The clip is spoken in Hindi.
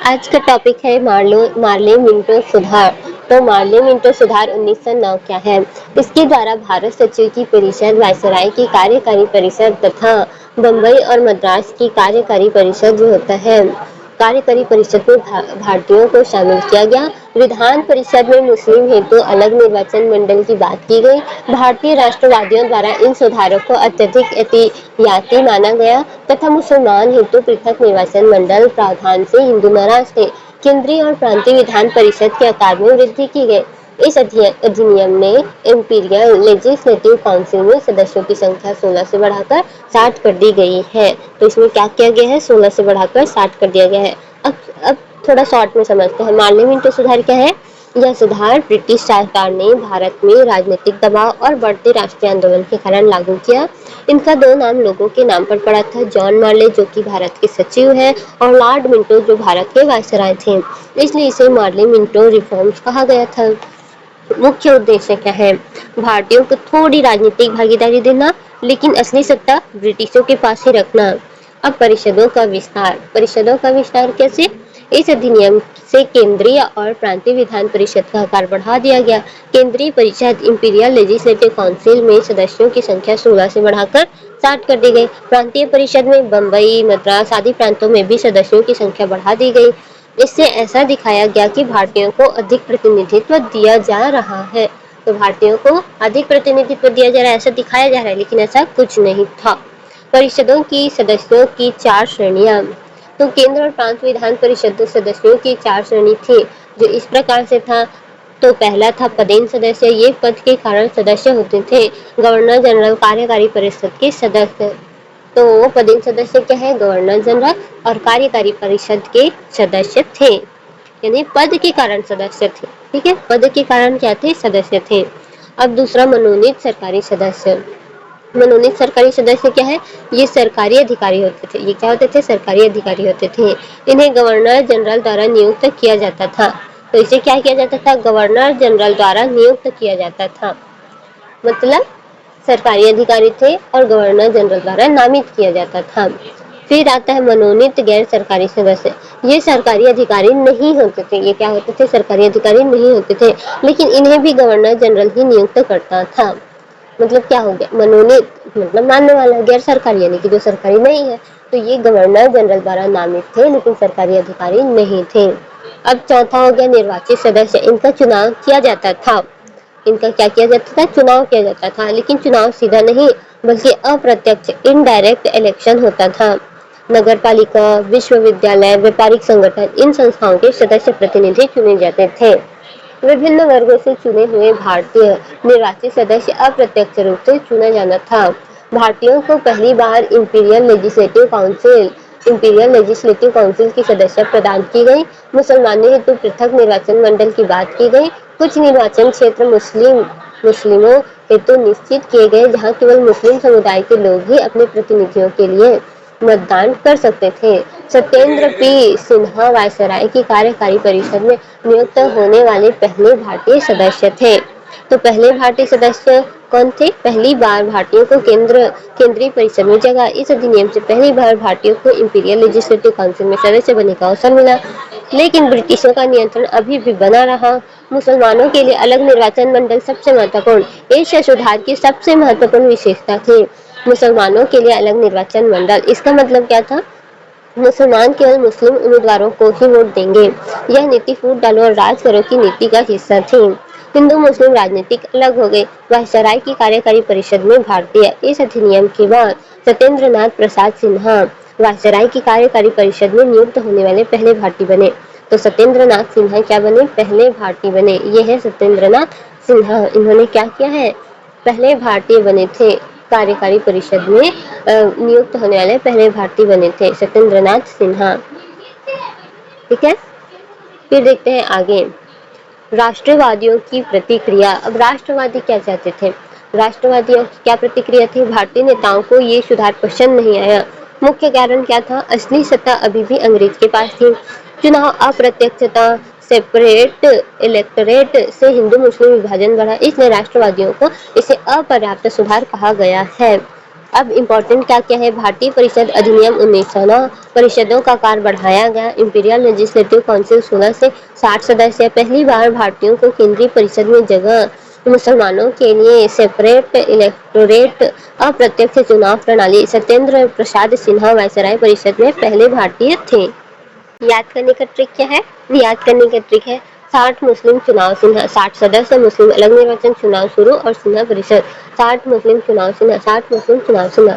आज का टॉपिक है मार्ले मिंटो सुधार। तो मार्ले मिंटो सुधार 1909 क्या है? इसके द्वारा भारत सचिव की परिषद, वायसराय की कार्यकारी परिषद तथा बम्बई और मद्रास की कार्यकारी परिषद जो होता है, कार्यकारी परिषद में भारतीयों को शामिल किया गया। विधान परिषद में मुस्लिम हेतु अलग निर्वाचन मंडल की बात की गई। भारतीय राष्ट्रवादियों द्वारा इन सुधारों को अत्यधिक एहतियाती माना गया तथा मुसलमान हेतु पृथक निर्वाचन मंडल प्रावधान से हिंदू नाराज थे। केंद्रीय और प्रांतीय विधान परिषद के आकार में वृद्धि की गई। इस अधिनियम ने इंपीरियल लेजिस्लेटिव काउंसिल में सदस्यों की संख्या 16 से बढ़ाकर 60 कर दी गई है। तो इसमें क्या किया गया है? 16 से बढ़ाकर 60 कर दिया गया है। अब थोड़ा शॉर्ट में समझते हैं। मार्ले मिंटो सुधार क्या है? यह सुधार ब्रिटिश सरकार ने भारत में राजनीतिक दबाव और बढ़ते राष्ट्रीय आंदोलन के कारण लागू किया। इनका दो नाम लोगों के नाम पर पड़ा था, जॉन मार्ले जो कि भारत के सचिव हैं और लॉर्ड मिंटो जो भारत के वायसराय थे, इसलिए इसे मार्ले मिंटो रिफॉर्म्स कहा गया था। मुख्य उद्देश्य क्या है? भारतीयों को थोड़ी राजनीतिक भागीदारी देना, लेकिन असली सत्ता ब्रिटिशों के पास ही रखना। अब परिषदों का विस्तार। परिषदों का विस्तार कैसे? इस अधिनियम से केंद्रीय और प्रांतीय विधान परिषद का आकार बढ़ा दिया गया। केंद्रीय परिषद इंपीरियल लेजिस्लेटिव काउंसिल में सदस्यों की संख्या 16 से बढ़ाकर 60 कर दी गई। प्रांतीय परिषद में बम्बई, मद्रास आदि प्रांतों में भी सदस्यों की संख्या बढ़ा दी गई। इससे ऐसा दिखाया गया कि भारतीयों को अधिक प्रतिनिधित्व दिया जा रहा है। तो भारतीयों को अधिक प्रतिनिधित्व दिया जा रहा है ऐसा दिखाया जा रहा है, लेकिन ऐसा कुछ नहीं था। परिषदों की सदस्यों की 4 श्रेणियां। तो केंद्र और प्रांत विधान परिषद सदस्यों की 4 श्रेणी थी, जो इस प्रकार से था। तो पहला था पदेन सदस्य। ये पद के कारण सदस्य होते थे। गवर्नर जनरल कार्यकारी परिषद के सदस्य। तो पदेन सदस्य क्या है? गवर्नर जनरल और कार्यकारी परिषद के सदस्य थे, यानी पद के कारण सदस्य थे। ठीक है, पद के कारण क्या थे? सदस्य थे। अब दूसरा मनोनीत सरकारी सदस्य। मनोनीत सरकारी सदस्य क्या है? ये सरकारी अधिकारी होते थे। ये क्या होते थे? सरकारी अधिकारी होते थे। इन्हें गवर्नर जनरल द्वारा नियुक्त किया जाता था। तो इसे क्या किया जाता था? गवर्नर जनरल द्वारा नियुक्त किया जाता था। मतलब सरकारी अधिकारी थे और गवर्नर जनरल द्वारा नामित किया जाता था। फिर आता है मनोनीत गैर सरकारी सदस्य। ये सरकारी अधिकारी नहीं होते थे। ये क्या होते थे? सरकारी अधिकारी नहीं होते थे, लेकिन इन्हें भी गवर्नर जनरल ही नियुक्त करता था। मतलब क्या हो गया? मनोनीत मतलब मानने वाला, गैर सरकारी यानी कि जो सरकारी नहीं है। तो ये गवर्नर जनरल द्वारा नामित थे, लेकिन सरकारी अधिकारी नहीं थे। अब चौथा हो गया निर्वाचित सदस्य। इनका चुनाव किया जाता था। इनका क्या किया जाता था? चुनाव किया जाता था, लेकिन चुनाव सीधा नहीं बल्कि अप्रत्यक्ष इनडायरेक्ट इलेक्शन होता था। नगर पालिका, विश्वविद्यालय, व्यापारिक संगठन, इन संस्थाओं के सदस्य प्रतिनिधि चुने जाते थे। विभिन्न वर्गों से चुने हुए भारतीय निर्वाचित सदस्य अप्रत्यक्ष रूप से चुना जाना था। भारतीयों को पहली बार इंपीरियल लेजिस्लेटिव काउंसिल की सदस्य प्रदान की गई। मुसलमानों हेतु पृथक निर्वाचन मंडल की बात की गई। कुछ निर्वाचन क्षेत्र मुस्लिमों हेतु निश्चित किए गए, जहां केवल मुस्लिम समुदाय के लोग ही अपने प्रतिनिधियों के लिए मतदान कर सकते थे। सत्येंद्र पी सिन्हा वायसराय की कार्यकारी परिषद में नियुक्त होने वाले पहले भारतीय सदस्य थे। तो पहले भारतीय सदस्य कौन थे? पहली बार भारतीयों को केंद्रीय परिषद में जगह। इस अधिनियम से पहली बार भारतीयों को इंपीरियल लेजिस्लेटिव काउंसिल में सदस्य बनने का अवसर मिला, लेकिन ब्रिटिशों का नियंत्रण अभी भी बना रहा। मुसलमानों के लिए अलग निर्वाचन मंडल सबसे महत्वपूर्ण। एशिया सुधार की सबसे महत्वपूर्ण विशेषता थी मुसलमानों के लिए अलग निर्वाचन मंडल। इसका मतलब क्या था? मुसलमान केवल मुस्लिम उम्मीदवारों को ही वोट देंगे। यह नीति फूट डालो और राज करो की नीति का हिस्सा थी। हिंदू मुस्लिम राजनीतिक अलग हो गए। वायसराय की कार्यकारी परिषद में भारतीय। इस अधिनियम के बाद सत्येंद्र नाथ प्रसाद सिन्हा वायसराय की कार्यकारी परिषद में नियुक्त होने वाले पहले भारतीय बने। तो सत्येंद्र नाथ सिन्हा क्या बने? पहले भारतीय बने। ये है सत्येंद्र नाथ सिन्हा। इन्होंने क्या किया है? पहले भारतीय बने थे। कार्यकारी परिषद में नियुक्त होने वाले पहले भारतीय बने थे सत्येंद्र नाथ सिन्हा। ठीक है, फिर देखते हैं आगे राष्ट्रवादियों की प्रतिक्रिया। अब राष्ट्रवादी क्या चाहते थे? राष्ट्रवादियों की क्या प्रतिक्रिया थी? भारतीय नेताओं को ये सुधार पसंद नहीं आया। मुख्य कारण क्या था? असली सत्ता अभी भी अंग्रेज के पास थी। चुनाव अप्रत्यक्षता, सेपरेट इलेक्टोरेट से हिंदू मुस्लिम विभाजन बढ़ा, इसलिए राष्ट्रवादियों को इसे अपर्याप्त सुधार कहा गया है। अब इम्पोर्टेंट क्या क्या है, भारतीय परिषद अधिनियम 1909, परिषदों का कार्य बढ़ाया गया। इंपीरियल लेजिस्लेटिव काउंसिल 16 से 60 सदस्य, पहली बार भारतीयों को केंद्रीय परिषद में जगह, मुसलमानों के लिए सेपरेट इलेक्टोरेट, अप्रत्यक्ष चुनाव प्रणाली। सत्येंद्र प्रसाद सिन्हा वायसराय परिषद में पहले भारतीय थे। याद करने का ट्रिक क्या है? याद करने का ट्रिक है 60 मुस्लिम चुनाव सिन्हा, 60 सदस्य मुस्लिम, अलग निर्वाचन चुनाव शुरू और सिन्हा परिषद, 60 मुस्लिम चुनाव सिन्हा, 60 मुस्लिम चुनाव सिन्हा।